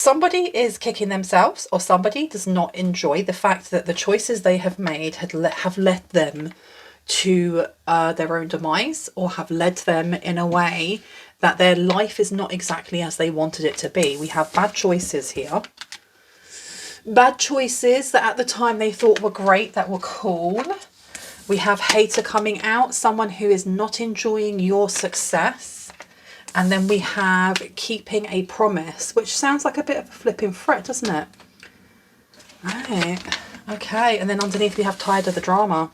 Somebody is kicking themselves, or somebody does not enjoy the fact that the choices they have made have led them to their own demise, or have led them in a way that their life is not exactly as they wanted it to be. We have bad choices here. Bad choices that at the time they thought were great, that were cool. We have hater coming out, someone who is not enjoying your success. And then we have keeping a promise, which sounds like a bit of a flipping threat, doesn't it? Right. Okay. And then underneath we have tired of the drama.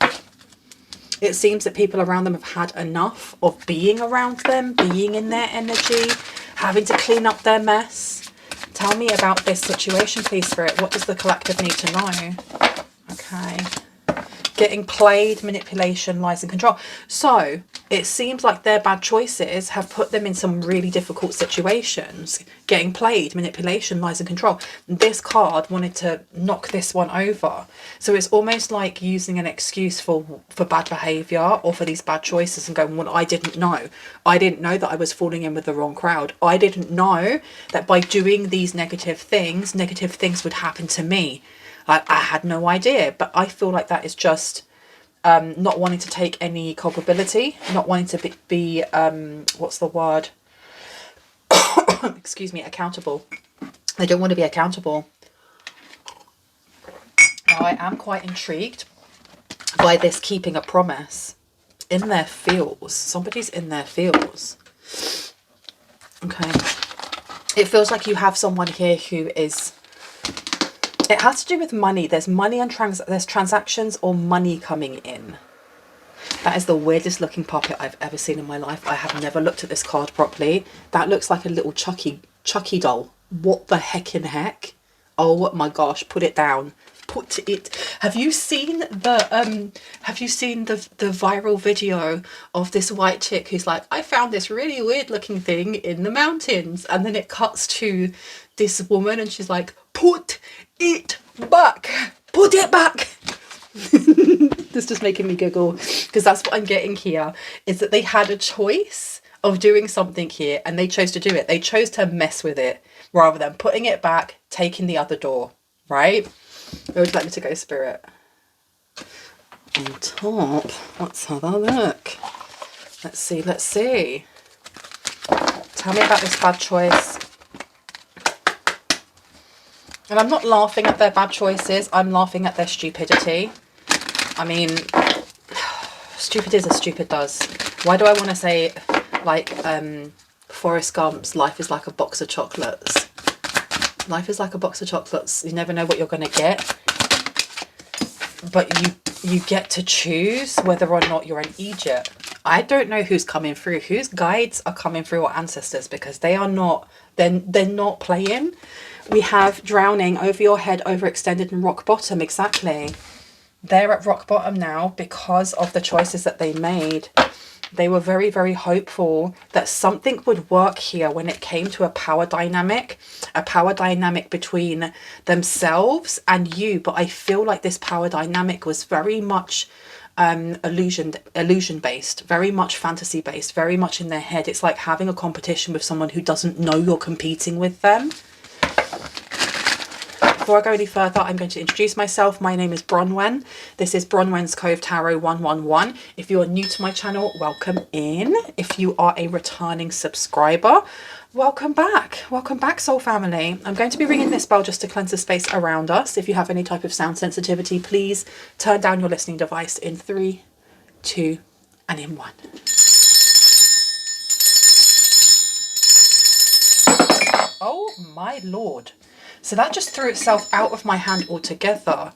It seems that people around them have had enough of being around them, being in their energy, having to clean up their mess. Tell me about this situation, please, Spirit. What does the collective need to know? Okay. Getting played, manipulation, lies and control. So it seems like their bad choices have put them in some really difficult situations. Getting played, manipulation, lies and control. This card wanted to knock this one over. So it's almost like using an excuse for bad behaviour or for these bad choices and going, well, I didn't know. I didn't know that I was falling in with the wrong crowd. I didn't know that by doing these negative things would happen to me. I had no idea, but I feel like that is just not wanting to take any culpability, not wanting to be what's the word? Excuse me, accountable. They don't want to be accountable. Now, I am quite intrigued by this keeping a promise. In their feels. Somebody's in their feels. Okay. It feels like you have someone here who is... It has to do with money. There's money and there's transactions or money coming in. That is the weirdest looking puppet I've ever seen in my life. I have never looked at this card properly. That looks like a little Chucky doll. What the heck in heck? Oh my gosh, put it down. Put it. Have you seen the viral video of this white chick who's like, I found this really weird looking thing in the mountains, and then it cuts to this woman and she's like, put it back. Put it back. This is just making me giggle because that's what I'm getting here, is that they had a choice of doing something here and they chose to do it. They chose to mess with it rather than putting it back, taking the other door, right? Where would you like me to go, Spirit? On top. Let's have a look. Let's see. Tell me about this bad choice. And I'm not laughing at their bad choices. I'm laughing at their stupidity. I mean, stupid is as stupid does. Why do I want to say, like, Forrest Gump's life is like a box of chocolates? Life is like a box of chocolates. You never know what you're going to get. But you get to choose whether or not you're an idiot. I don't know who's coming through, whose guides are coming through, or ancestors, because they are not, they're not playing. We have drowning, over your head, overextended, and rock bottom. Exactly. They're at rock bottom now because of the choices that they made. They were very, very hopeful that something would work here when it came to a power dynamic between themselves and you. But I feel like this power dynamic was very much illusion based, very much fantasy based, very much in their head. It's like having a competition with someone who doesn't know you're competing with them. Before I go any further, I'm going to introduce myself. My name is Bronwen. This is Bronwen's Cove Tarot 111. If you are new to my channel, welcome in. If you are a returning subscriber, welcome back. Welcome back, soul family. I'm going to be ringing this bell just to cleanse the space around us. If you have any type of sound sensitivity, please turn down your listening device in 3, 2, and in 1. Oh my Lord. So that just threw itself out of my hand altogether.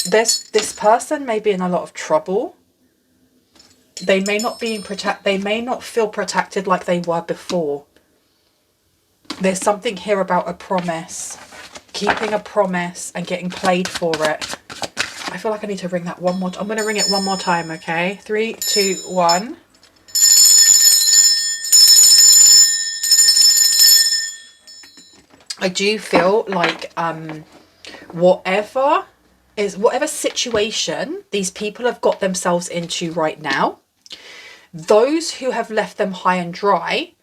This person may be in a lot of trouble. They may not feel protected like they were before. There's something here about a promise, keeping a promise and getting played for it. I feel like I need to ring that one more. I'm going to ring it one more time, okay? 3, 2, 1. I do feel like whatever situation these people have got themselves into right now, those who have left them high and dry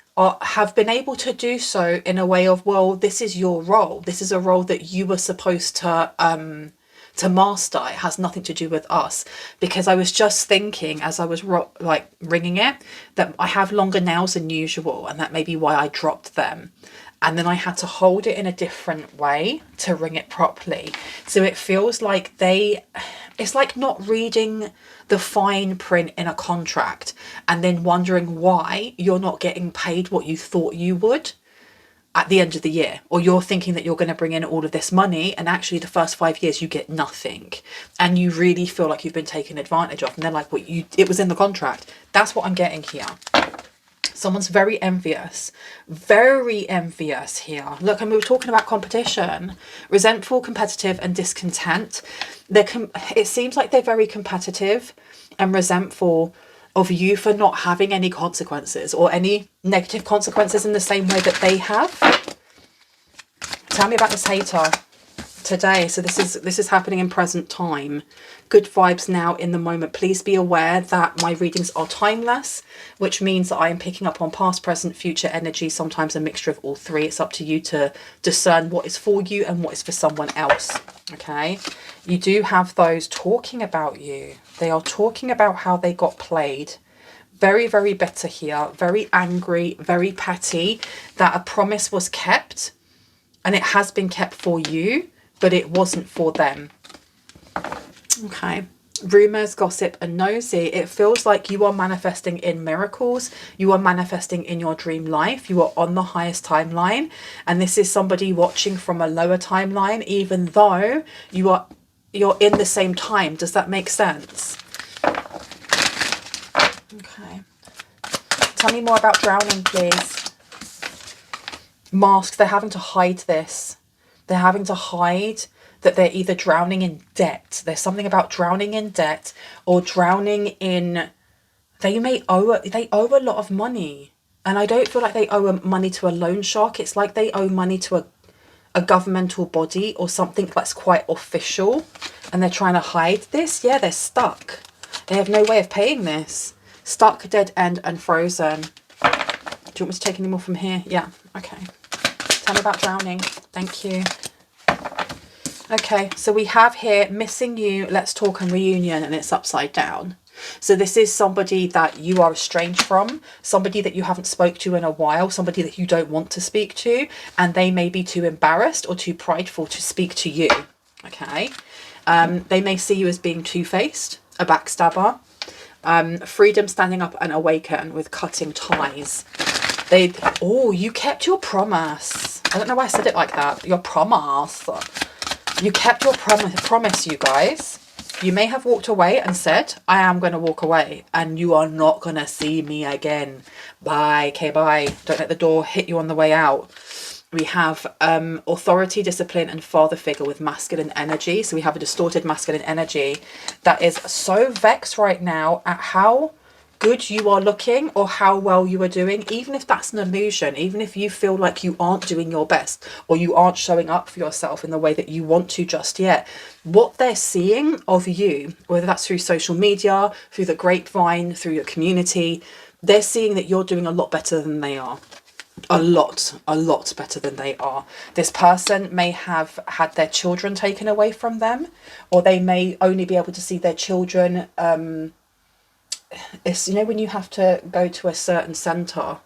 have been able to do so in a way of, well, this is your role. This is a role that you were supposed to master. It has nothing to do with us. Because I was just thinking as I was like ringing it, that I have longer nails than usual, and that may be why I dropped them. And then I had to hold it in a different way to ring it properly. So it feels like it's like not reading the fine print in a contract and then wondering why you're not getting paid what you thought you would at the end of the year. Or you're thinking that you're going to bring in all of this money, and actually the first 5 years you get nothing. And you really feel like you've been taken advantage of. And they're like, well, it was in the contract. That's what I'm getting here. Someone's very envious here. Look, and we were talking about competition, resentful, competitive, and discontent. It seems like they're very competitive and resentful of you for not having any consequences or any negative consequences in the same way that they have. Tell me about this hater today. So this is happening in present time. Good vibes now in the moment. Please be aware that my readings are timeless, which means that I am picking up on past, present, future energy, sometimes a mixture of all three. It's up to you to discern what is for you and what is for someone else. Okay, you do have those talking about you. They are talking about how they got played. Very, very bitter here, very angry, very petty, that a promise was kept, and it has been kept for you, but it wasn't for them. Okay. Rumors, gossip, and nosy. It feels like you are manifesting in miracles. You are manifesting in your dream life. You are on the highest timeline. And this is somebody watching from a lower timeline, even though you're in the same time. Does that make sense? Okay. Tell me more about drowning, please. Mask. They're having to hide this. They're having to hide that they're either drowning in debt. There's something about drowning in debt, or drowning in, they owe a lot of money. And I don't feel like they owe money to a loan shark. It's like they owe money to a governmental body or something that's quite official, and they're trying to hide this. Yeah, they're stuck. They have no way of paying this. Stuck, dead end, and frozen. Do you want me to take any more from here? Yeah, okay. Tell me about drowning. Thank you. Okay, so we have here missing you, let's talk, and reunion, and it's upside down. So this is somebody that you are estranged from, somebody that you haven't spoke to in a while, somebody that you don't want to speak to, and they may be too embarrassed or too prideful to speak to you. Okay, they may see you as being two-faced, a backstabber. Freedom, standing up and awaken with cutting ties. You kept your promise. I don't know why I said it like that. Your promise. You kept your promise, you guys. You may have walked away and said, I am going to walk away and you are not going to see me again. Bye. Okay, bye. Don't let the door hit you on the way out. We have authority, discipline, and father figure with masculine energy. So we have a distorted masculine energy that is so vexed right now at how good you are looking or how well you are doing, even if that's an illusion, even if you feel like you aren't doing your best or you aren't showing up for yourself in the way that you want to just yet. What they're seeing of you, whether that's through social media, through the grapevine, through your community, they're seeing that you're doing a lot better than they are. A lot better than they are. This person may have had their children taken away from them, or they may only be able to see their children. It's, you know, when you have to go to a certain centre,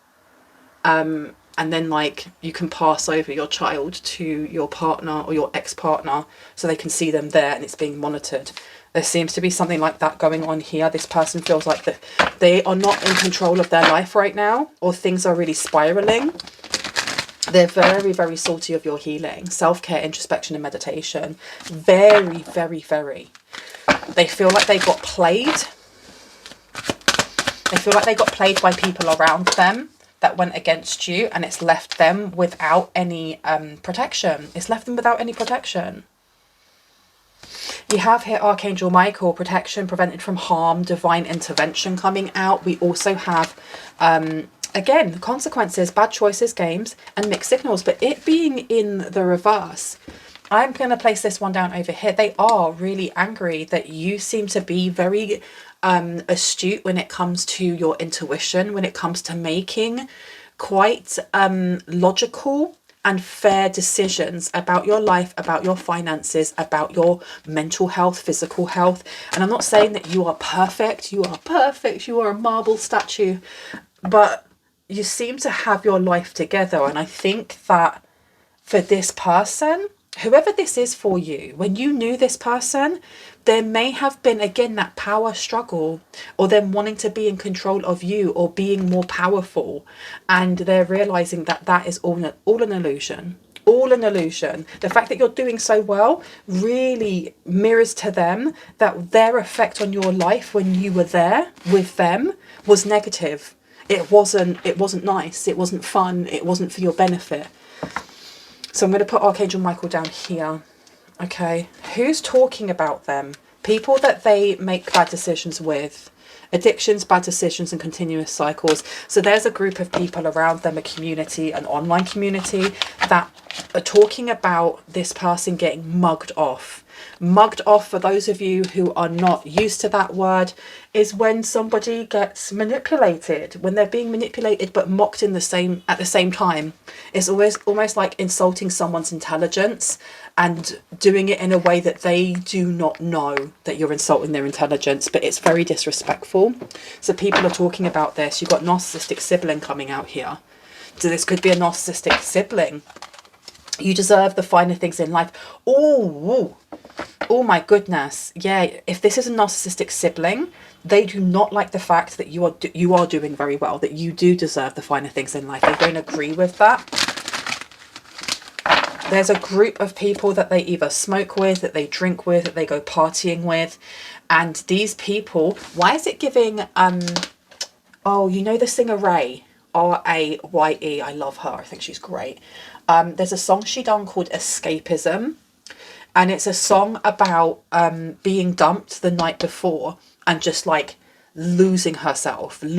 and then like you can pass over your child to your partner or your ex-partner so they can see them there and it's being monitored. There seems to be something like that going on here. This person feels like that they are not in control of their life right now, or things are really spiraling. They're very, very salty of your healing, self-care, introspection, and meditation. Very, very, very. They feel like they got played. They feel like they got played by people around them that went against you, and it's left them without any protection. It's left them without any protection. You have here Archangel Michael, protection, prevented from harm, divine intervention coming out. We also have, again, consequences, bad choices, games, and mixed signals. But it being in the reverse, I'm going to place this one down over here. They are really angry that you seem to be very astute when it comes to your intuition, when it comes to making quite logical and fair decisions about your life, about your finances, about your mental health, physical health. And I'm not saying that you are perfect, you are perfect, you are a marble statue, but you seem to have your life together. And I think that for this person, whoever this is for you, when you knew this person, there may have been, again, that power struggle, or them wanting to be in control of you or being more powerful. And they're realizing that that is all an illusion. All an illusion. The fact that you're doing so well really mirrors to them that their effect on your life when you were there with them was negative. It wasn't nice. It wasn't fun. It wasn't for your benefit. So I'm going to put Archangel Michael down here. Okay. Who's talking about them? People that they make bad decisions with. Addictions, bad decisions, and continuous cycles. So there's a group of people around them, a community, an online community, that are talking about this person getting mugged off. Mugged off, for those of you who are not used to that word, is when somebody gets manipulated, when they're being manipulated but mocked at the same time. It's always almost like insulting someone's intelligence and doing it in a way that they do not know that you're insulting their intelligence, but it's very disrespectful. So people are talking about this. You've got narcissistic sibling coming out here. So this could be a narcissistic sibling. You deserve the finer things in life. Oh my goodness. Yeah, if this is a narcissistic sibling, they do not like the fact that you are doing very well, that you do deserve the finer things in life. They don't agree with that. There's a group of people that they either smoke with, that they drink with, that they go partying with. And these people, why is it giving, oh, you know the singer Ray? R-A-Y-E. I love her. I think she's great. There's a song she done called Escapism. And it's a song about being dumped the night before and just like losing herself in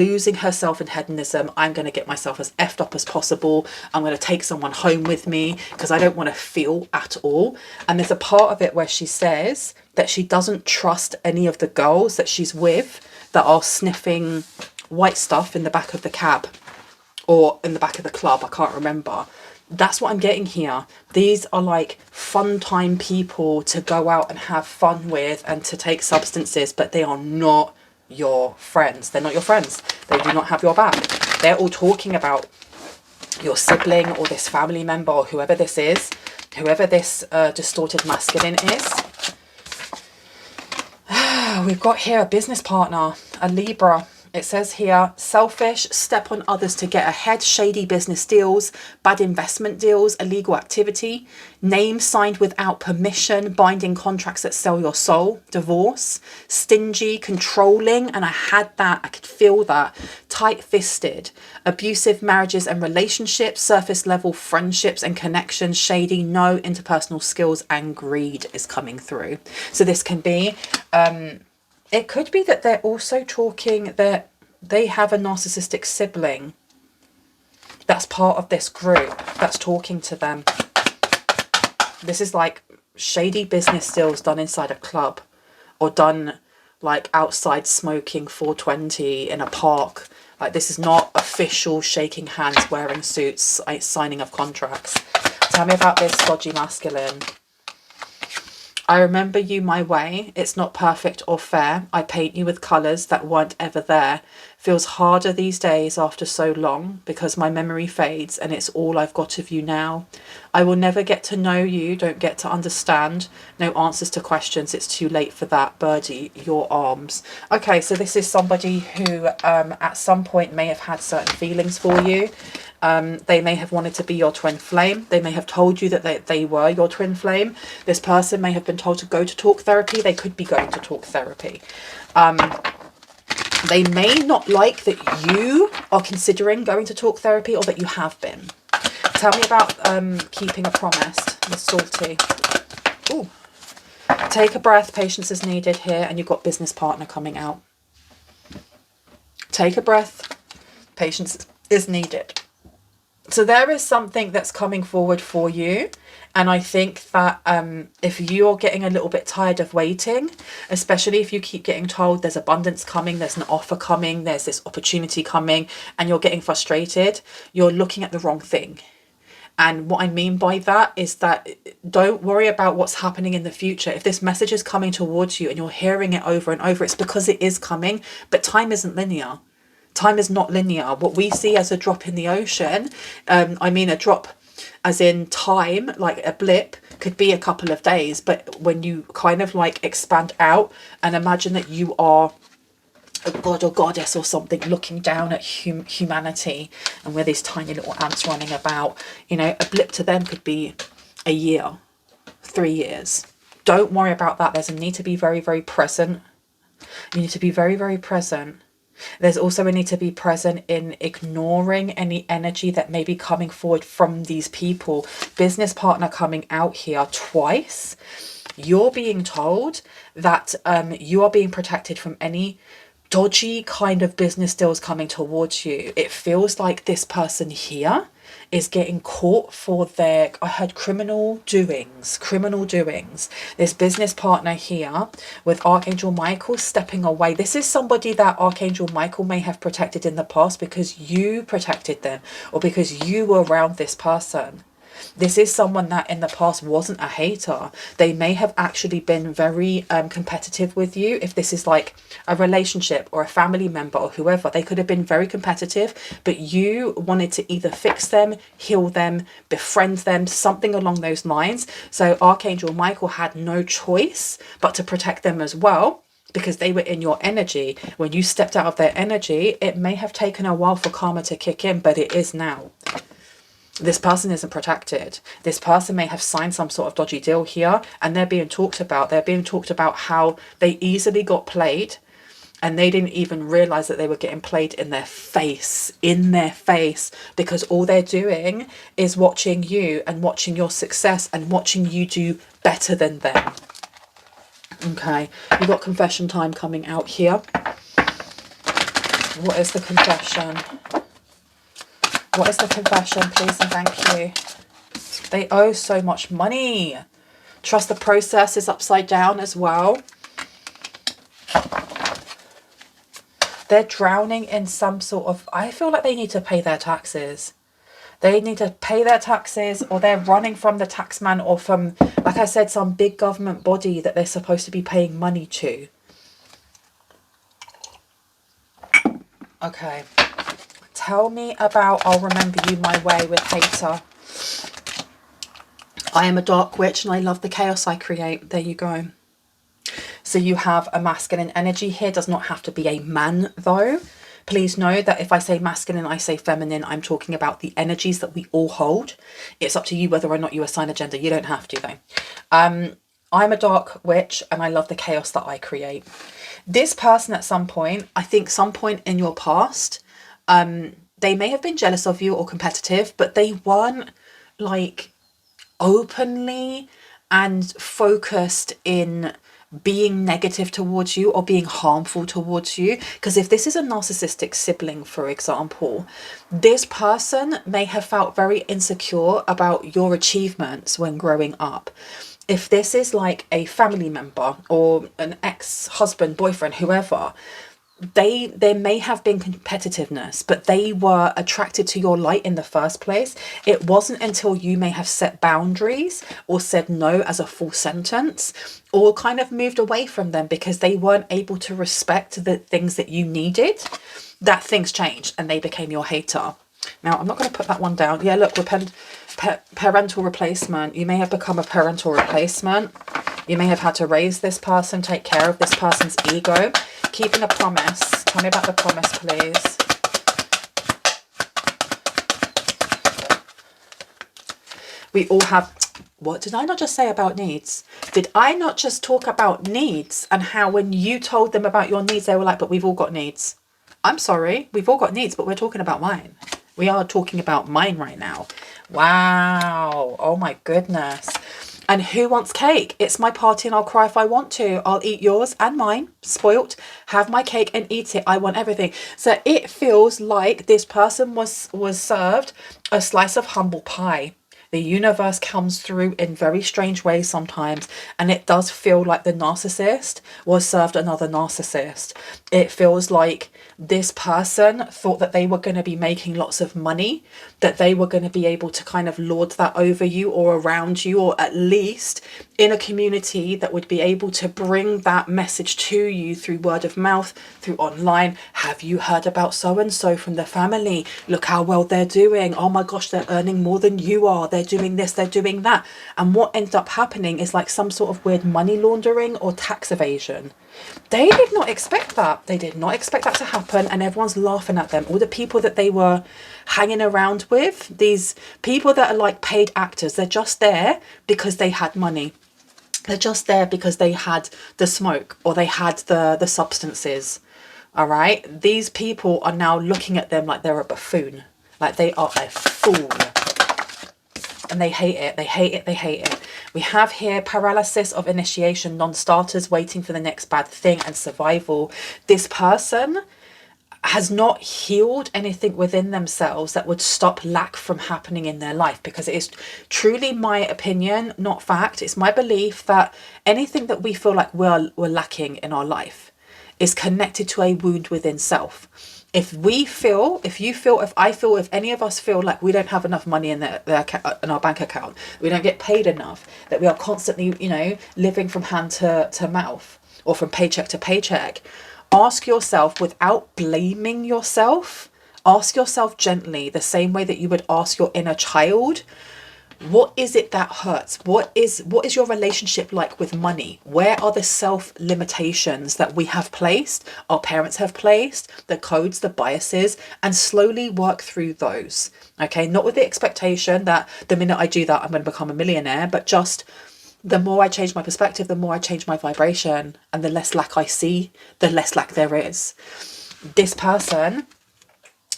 hedonism. I'm going to get myself as effed up as possible. I'm going to take someone home with me because I don't want to feel at all. And there's a part of it where she says that she doesn't trust any of the girls that she's with that are sniffing white stuff in the back of the cab or in the back of the club. I can't remember. That's what I'm getting here. These are like fun time people to go out and have fun with and to take substances, but they are not your friends. They're not your friends. They do not have your back. They're all talking about your sibling or this family member or whoever this is, whoever this distorted masculine is. We've got here a business partner, a Libra. It says here, selfish, step on others to get ahead, shady business deals, bad investment deals, illegal activity, name signed without permission, binding contracts that sell your soul, divorce, stingy, controlling, and I had that, I could feel that, tight-fisted, abusive marriages and relationships, surface level friendships and connections, shady, no interpersonal skills, and greed is coming through. So this can be... it could be that they're also talking that they have a narcissistic sibling that's part of this group that's talking to them. This is like shady business deals done inside a club or done like outside smoking 420 in a park. Like this is not official shaking hands, wearing suits, signing of contracts. Tell me about this dodgy masculine. I remember you my way. It's not perfect or fair. I paint you with colours that weren't ever there. Feels harder these days after so long because my memory fades and it's all I've got of you now. I will never get to know you, don't get to understand. No answers to questions, it's too late for that. Birdie, your arms. Okay, so this is somebody who at some point may have had certain feelings for you. They may have wanted to be your twin flame. They may have told you that they were your twin flame. This person may have been told to go to talk therapy. They could be going to talk therapy. They may not like that you are considering going to talk therapy or that you have been. Tell me about keeping a promise. The salty. Ooh. Take a breath. Patience is needed here. And you've got business partner coming out. Take a breath. Patience is needed. So there is something that's coming forward for you, And I think that if you're getting a little bit tired of waiting, especially if you keep getting told there's abundance coming, there's an offer coming, there's this opportunity coming, and you're getting frustrated, you're looking at the wrong thing. And what I mean by that is that don't worry about what's happening in the future. If this message is coming towards you and you're hearing it over and over, it's because it is coming, but time isn't linear. Time is not linear. What we see as a drop in the ocean, I mean a drop as in time, like a blip, could be a couple of days. But when you kind of like expand out and imagine that you are a god or goddess or something looking down at humanity, and we're these tiny little ants running about, you know, a blip to them could be a year, 3 years. Don't worry about that. There's a need to be very, very present. You need to be very, very present. There's also a need to be present in ignoring any energy that may be coming forward from these people. Business partner coming out here twice. You're being told that you are being protected from any dodgy kind of business deals coming towards you. It feels like this person here is getting caught for their, I heard criminal doings. This business partner here with Archangel Michael stepping away. This is somebody that Archangel Michael may have protected in the past because you protected them or because you were around this person. This is someone that in the past wasn't a hater. They may have actually been very competitive with you. If this is like a relationship or a family member or whoever, they could have been very competitive, but you wanted to either fix them, heal them, befriend them, something along those lines. So Archangel Michael had no choice but to protect them as well, because they were in your energy. When you stepped out of their energy, it may have taken a while for karma to kick in, but it is now. This person isn't protected. This person may have signed some sort of dodgy deal here, and they're being talked about. They're being talked about how they easily got played and they didn't even realize that they were getting played in their face, because all they're doing is watching you and watching your success and watching you do better than them. Okay, you've got confession time coming out here. What is the confession? What is the confession, please and thank you? They owe so much money. Trust the process is upside down as well. They're drowning in some sort of... I feel like they need to pay their taxes. They need to pay their taxes, or they're running from the taxman, or from, like I said, some big government body that they're supposed to be paying money to. Okay. Tell me about I'll Remember You My Way with Hater. I am a dark witch and I love the chaos I create. There you go. So you have a masculine energy here. Does not have to be a man though. Please know that if I say masculine, I say feminine, I'm talking about the energies that we all hold. It's up to you whether or not you assign a gender. You don't have to though. I'm a dark witch and I love the chaos that I create. This person at some point, I think some point in your past, they may have been jealous of you or competitive, but they weren't like openly and focused in being negative towards you or being harmful towards you. Because if this is a narcissistic sibling, for example, this person may have felt very insecure about your achievements when growing up. If this is like a family member or an ex-husband, boyfriend, whoever, there may have been competitiveness, but they were attracted to your light in the first place. It wasn't until you may have set boundaries or said no as a full sentence or kind of moved away from them because they weren't able to respect the things that you needed, that things changed and they became your hater. Now, I'm not going to put that one down. Yeah, look, parental replacement. You may have become a parental replacement. You may have had to raise this person, take care of this person's ego. Keeping a promise. Tell me about the promise, please. We all have... What did I not just say about needs? Did I not just talk about needs and how when you told them about your needs, they were like, but we've all got needs. I'm sorry, we've all got needs, but we're talking about mine. We are talking about mine right now. Wow. Oh my goodness. And who wants cake? It's my party and I'll cry if I want to. I'll eat yours and mine, spoilt, have my cake and eat it. I want everything. So it feels like this person was served a slice of humble pie. The universe comes through in very strange ways sometimes, and it does feel like the narcissist was served another narcissist. It feels like this person thought that they were going to be making lots of money, that they were going to be able to kind of lord that over you or around you, or at least in a community that would be able to bring that message to you through word of mouth, through online. Have you heard about so and so from the family? Look how well they're doing. Oh my gosh, they're earning more than you are. They're doing this, they're doing that. And what ended up happening is like some sort of weird money laundering or tax evasion. They did not expect that. They did not expect that to happen, and everyone's laughing at them. All the people that they were hanging around with, these people that are like paid actors, they're just there because they had money. They're just there because they had the smoke or they had the substances. All right. These people are now looking at them like they're a buffoon, like they are a fool. And they hate it. They hate it. They hate it. We have here paralysis of initiation, non-starters waiting for the next bad thing, and survival. This person has not healed anything within themselves that would stop lack from happening in their life, because it is truly my opinion, not fact. It's my belief that anything that we feel like we're lacking in our life is connected to a wound within self. If I feel, if any of us feel like we don't have enough money in our bank account, we don't get paid enough, that we are constantly, living from hand to mouth or from paycheck to paycheck, ask yourself, without blaming yourself, ask yourself gently, the same way that you would ask your inner child, what is it that hurts? What is your relationship like with money? Where are the self limitations that we have placed, our parents have placed, the codes, the biases, and slowly work through those. Okay, not with the expectation that the minute I do that, I'm going to become a millionaire, but just the more I change my perspective, the more I change my vibration, and the less lack I see, the less lack there is. This person,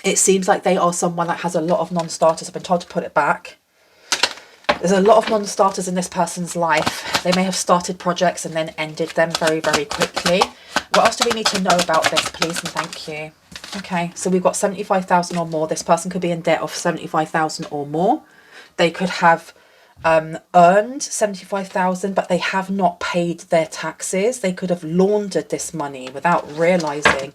it seems like they are someone that has a lot of non-starters. I've been told to put it back. There's a lot of non-starters in this person's life. They may have started projects and then ended them very, very quickly. What else do we need to know about this, please and thank you? Okay, so we've got 75,000 or more. This person could be in debt of 75,000 or more. They could have earned 75,000, but they have not paid their taxes. They could have laundered this money without realizing.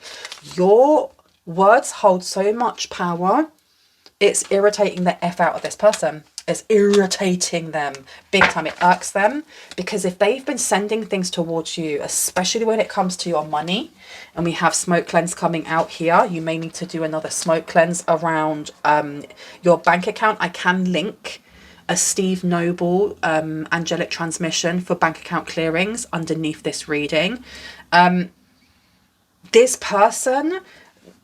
Your words hold so much power. It's irritating the F out of this person. It's irritating them big time. It irks them, because if they've been sending things towards you, especially when it comes to your money, and we have smoke cleanse coming out here, you may need to do another smoke cleanse around your bank account. I can link a Steve Noble angelic transmission for bank account clearings underneath this reading. This person,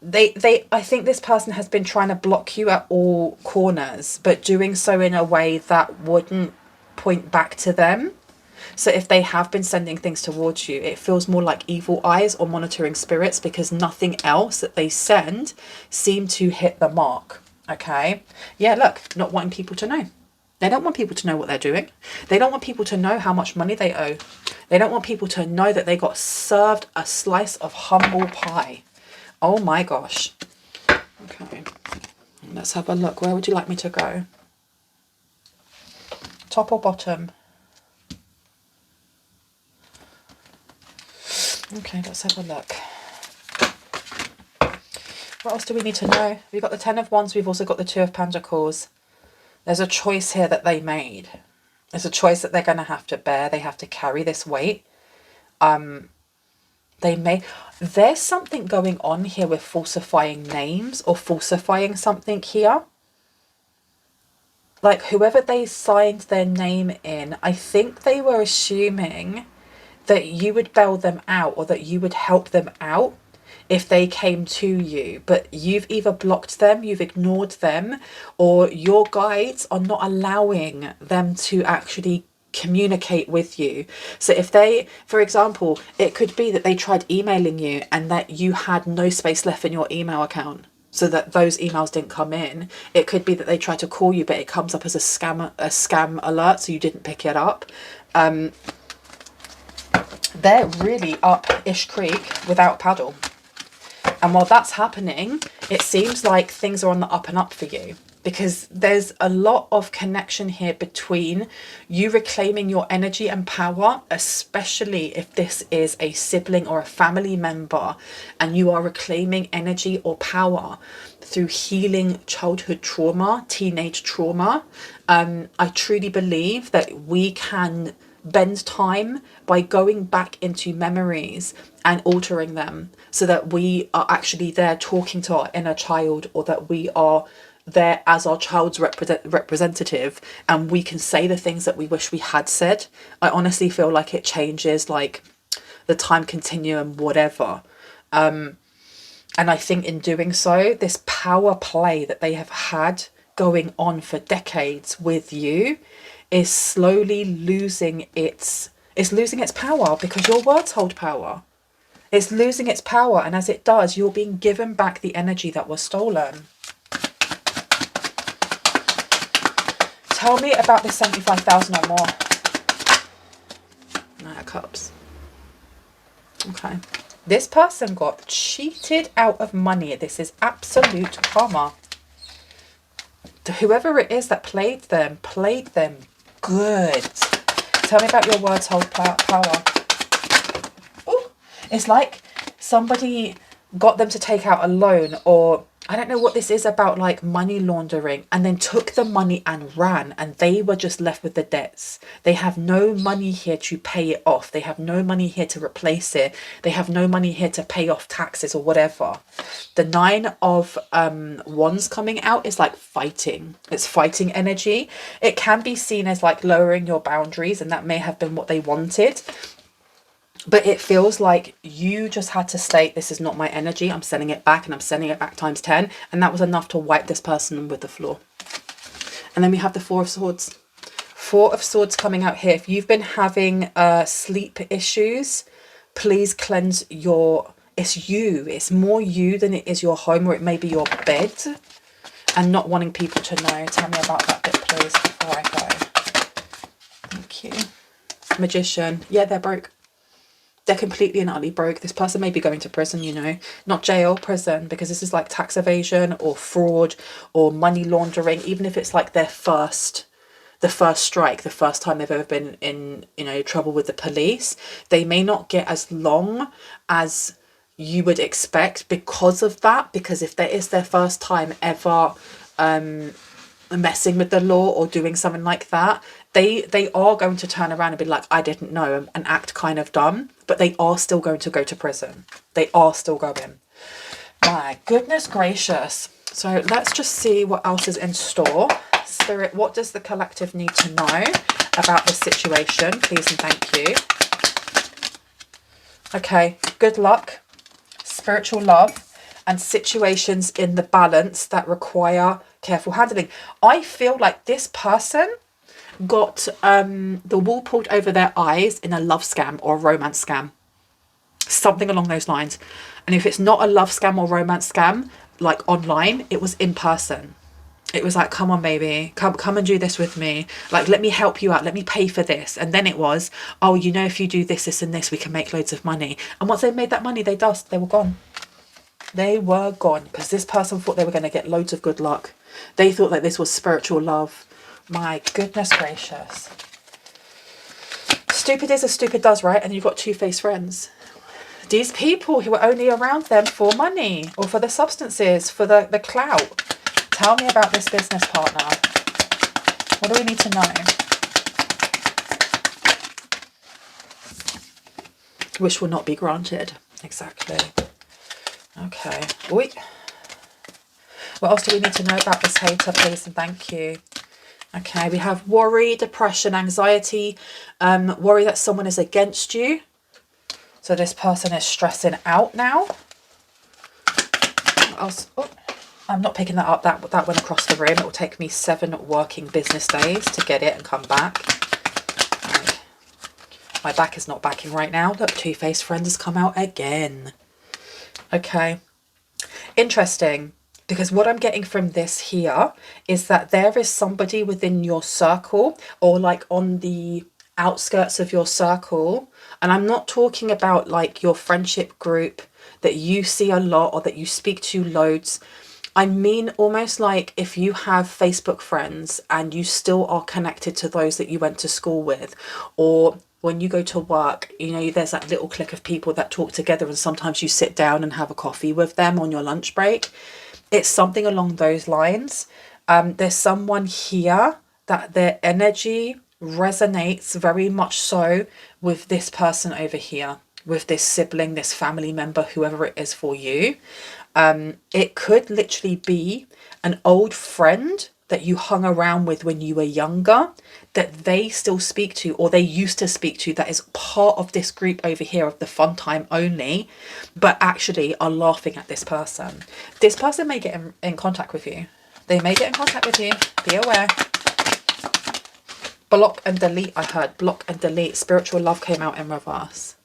I think this person has been trying to block you at all corners, but doing so in a way that wouldn't point back to them. So if they have been sending things towards you, it feels more like evil eyes or monitoring spirits, because nothing else that they send seem to hit the mark. Okay. Yeah, look, not wanting people to know. They don't want people to know what they're doing. They don't want people to know how much money they owe. They don't want people to know that they got served a slice of humble pie. Oh my gosh. Okay, let's have a look. Where would you like me to go? Top or bottom? Okay, let's have a look. What else do we need to know? We've got the 10 of Wands. We've also got the 2 of Pentacles. There's a choice here that they made. There's a choice that they're going to have to bear. They have to carry this weight. There's something going on here with falsifying names or falsifying something here. Like whoever they signed their name in, I think they were assuming that you would bail them out or that you would help them out if they came to you, but you've either blocked them, you've ignored them, or your guides are not allowing them to actually communicate with you. So if they, for example, it could be that they tried emailing you and that you had no space left in your email account, so that those emails didn't come in. It could be that they tried to call you, but it comes up as a scam alert, so you didn't pick it up. They're really up Ish Creek without paddle. And while that's happening, it seems like things are on the up and up for you, because there's a lot of connection here between you reclaiming your energy and power, especially if this is a sibling or a family member, and you are reclaiming energy or power through healing childhood trauma, teenage trauma. I truly believe that we can bend time by going back into memories and altering them, so that we are actually there talking to our inner child, or that we are there as our child's representative, and we can say the things that we wish we had said. I honestly feel like it changes like the time continuum, whatever. And I think in doing so, this power play that they have had going on for decades with you is slowly losing its power, because your words hold power. It's losing its power, and as it does, you're being given back the energy that was stolen. Tell me about this 75,000 or more. Knight of Cups. Okay. This person got cheated out of money. This is absolute karma. Whoever it is that played them good. Tell me about your words hold power. Ooh. It's like somebody got them to take out a loan, or I don't know what this is about, like money laundering, and then took the money and ran, and they were just left with the debts. They have no money here to pay it off. They have no money here to replace it. They have no money here to pay off taxes or whatever. The 9 of Wands coming out is like fighting. It's fighting energy. It can be seen as like lowering your boundaries, and that may have been what they wanted. But it feels like you just had to state, this is not my energy. I'm sending it back, and I'm sending it back times 10. And that was enough to wipe this person with the floor. And then we have the 4 of Swords. 4 of Swords coming out here. If you've been having sleep issues, please cleanse your... It's you. It's more you than it is your home, or it may be your bed. And not wanting people to know. Tell me about that bit, please, before I go. Thank you. Magician. Yeah, they're broke. They're completely and utterly broke. This person may be going to prison, you know, not jail, prison, because this is like tax evasion or fraud or money laundering. Even if it's like the first strike, the first time they've ever been in, you know, trouble with the police, they may not get as long as you would expect because of that. Because if there is their first time ever messing with the law or doing something like that, they are going to turn around and be like, I didn't know, and act kind of dumb, but they are still going to go to prison. They are still going. My goodness gracious. So let's just see what else is in store. Spirit, what does the collective need to know about this situation? Please and thank you. Okay, good luck, spiritual love, and situations in the balance that require careful handling. I feel like this person got the wool pulled over their eyes in a love scam or a romance scam. Something along those lines. And if it's not a love scam or romance scam, like online, it was in person. It was like, come on, baby, come and do this with me. Like, let me help you out. Let me pay for this. And then it was, oh, you know, if you do this, this and this, we can make loads of money. And once they made that money, they were gone. They were gone, because this person thought they were going to get loads of good luck. They thought that this was spiritual love. My goodness gracious. Stupid is as stupid does, right? And you've got two-faced friends. These people who are only around them for money or for the substances, for the clout. Tell me about this business partner. What do we need to know? Wish will not be granted. Exactly. Okay. Oi. What else do we need to know about this hater, please and thank you? Okay, we have worry, depression, anxiety, worry that someone is against you. So this person is stressing out now. What else? Oh, I'm not picking that up. That went across the room. It will take me 7 working business days to get it and come back. Right. My back is not backing right now. Look, two-faced friend has come out again. Okay. Interesting. Because what I'm getting from this here is that there is somebody within your circle, or like on the outskirts of your circle. And I'm not talking about like your friendship group that you see a lot or that you speak to loads. I mean, almost like if you have Facebook friends and you still are connected to those that you went to school with, or when you go to work, you know, there's that little clique of people that talk together and sometimes you sit down and have a coffee with them on your lunch break. It's something along those lines. There's someone here that their energy resonates very much so with this person over here, with this sibling, this family member, whoever it is for you. It could literally be an old friend that you hung around with when you were younger, that they still speak to, or they used to speak to, that is part of this group over here of the fun time only, but actually are laughing at this person. This person may get in contact with you. They may get in contact with you. Be aware. Block and delete, I heard. Block and delete. Spiritual love came out in reverse.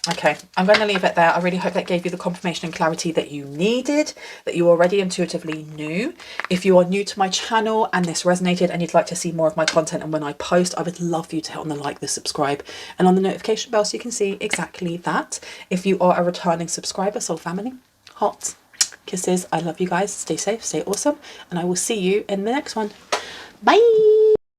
Okay, I'm going to leave it there. I really hope that gave you the confirmation and clarity that you needed, that you already intuitively knew. If you are new to my channel and this resonated and you'd like to see more of my content and when I post, I would love for you to hit on the like, the subscribe and on the notification bell so you can see exactly that. If you are a returning subscriber, soul family, hot kisses. I love you guys. Stay safe, stay awesome, and I will see you in the next one. Bye.